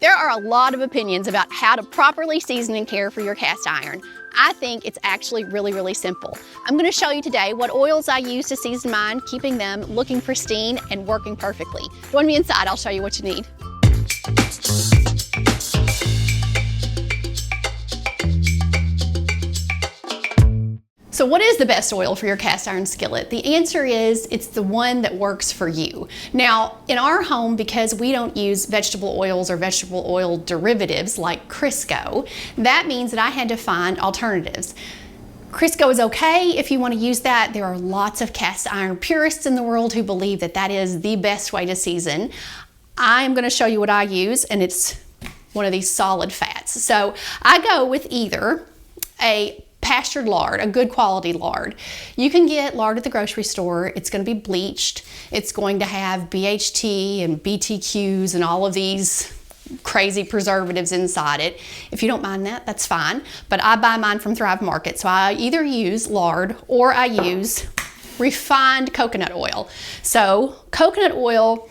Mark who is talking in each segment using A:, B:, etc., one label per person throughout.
A: There are a lot of opinions about how to properly season and care for your cast iron. I think it's actually really simple. I'm going to show you today what oils I use to season mine, keeping them looking pristine and working perfectly. Join me inside, I'll show you what you need. So what is the best oil for your cast iron skillet? The answer is it's the one that works for you. Now, in our home, because we don't use vegetable oils or vegetable oil derivatives like Crisco, that means that I had to find alternatives. Crisco is okay if you want to use that. There are lots of cast iron purists in the world who believe that that is the best way to season. I'm going to show you what I use, and it's one of these solid fats. So I go with either a pastured lard, a good quality lard. You can get lard at the grocery store. It's going to be bleached. It's going to have BHT and BTQs and all of these crazy preservatives inside it. If you don't mind that, that's fine. But I buy mine from Thrive Market. So I either use lard or I use refined coconut oil. So coconut oil,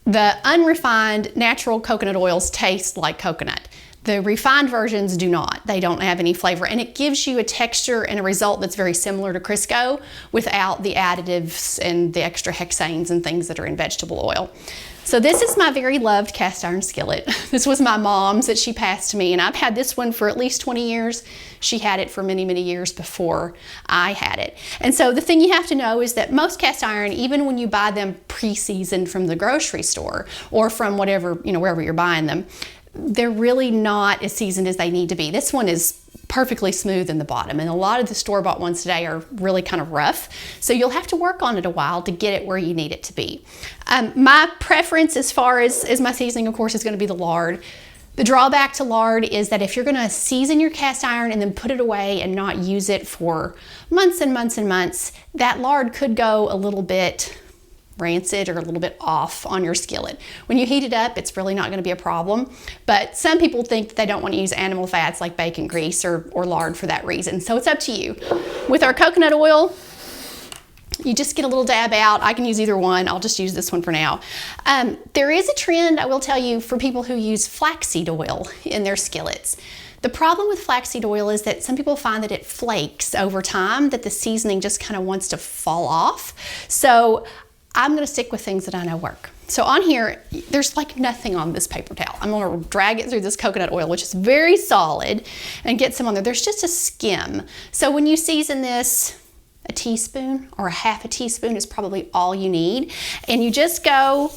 A: the unrefined natural coconut oils taste like coconut. The refined versions do not. They don't have any flavor, and it gives you a texture and a result that's very similar to Crisco without the additives and the extra hexanes and things that are in vegetable oil. So this is my very loved cast iron skillet. This was my mom's that she passed to me, and I've had this one for at least 20 years. She had it for many years before I had it. And so the thing you have to know is that most cast iron, even when you buy them pre-seasoned from the grocery store or from whatever, wherever you're buying them, they're really not as seasoned as they need to be. This one is perfectly smooth in the bottom, and a lot of the store-bought ones today are really kind of rough. So you'll have to work on it a while to get it where you need it to be. My preference as far as my seasoning, of course, is going to be the lard. The drawback to lard is that if you're going to season your cast iron and then put it away and not use it for months and months, that lard could go a little bit rancid or a little bit off on your skillet. When you heat it up, it's really not going to be a problem, but some people think that they don't want to use animal fats like bacon grease or lard for that reason, so it's up to you. With our coconut oil, you just get a little dab out. I can use either one. I'll just use this one for now. There is a trend, I will tell you, for people who use flaxseed oil in their skillets. The problem with flaxseed oil is that some people find that it flakes over time, that the seasoning just kind of wants to fall off. So I'm going to stick with things that I know work. So on here, there's like nothing on this paper towel. I'm going to drag it through this coconut oil, which is very solid, and get some on there. There's just a skim. So when you season this, a teaspoon or a half a teaspoon is probably all you need. And you just go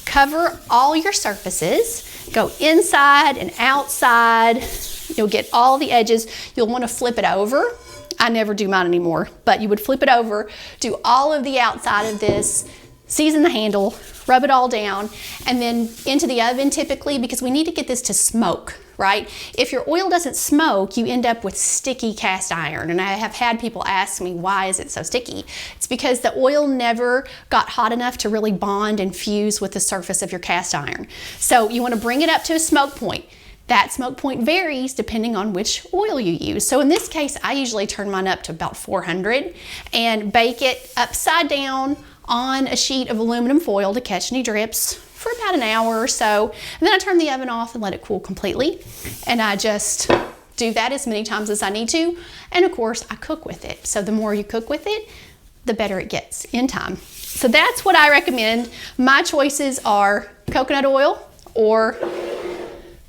A: cover all your surfaces, go inside and outside. You'll get all the edges. You'll want to flip it over. I never do mine anymore, but you would flip it over, do all of the outside of this, season the handle, rub it all down, and then into the oven typically, because we need to get this to smoke, right? If your oil doesn't smoke, you end up with sticky cast iron. And I have had people ask me, why is it so sticky? It's because the oil never got hot enough to really bond and fuse with the surface of your cast iron. So you want to bring it up to a smoke point. That smoke point varies depending on which oil you use. So in this case, I usually turn mine up to about 400 and bake it upside down on a sheet of aluminum foil to catch any drips for about an hour or so. And then I turn the oven off and let it cool completely. And I just do that as many times as I need to. And of course, I cook with it. So the more you cook with it, the better it gets in time. So that's what I recommend. My choices are coconut oil or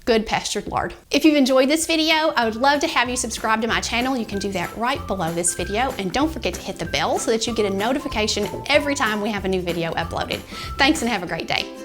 A: good pastured lard. If you've enjoyed this video, I would love to have you subscribe to my channel. You can do that right below this video, and don't forget to hit the bell so that you get a notification every time we have a new video uploaded. Thanks and have a great day.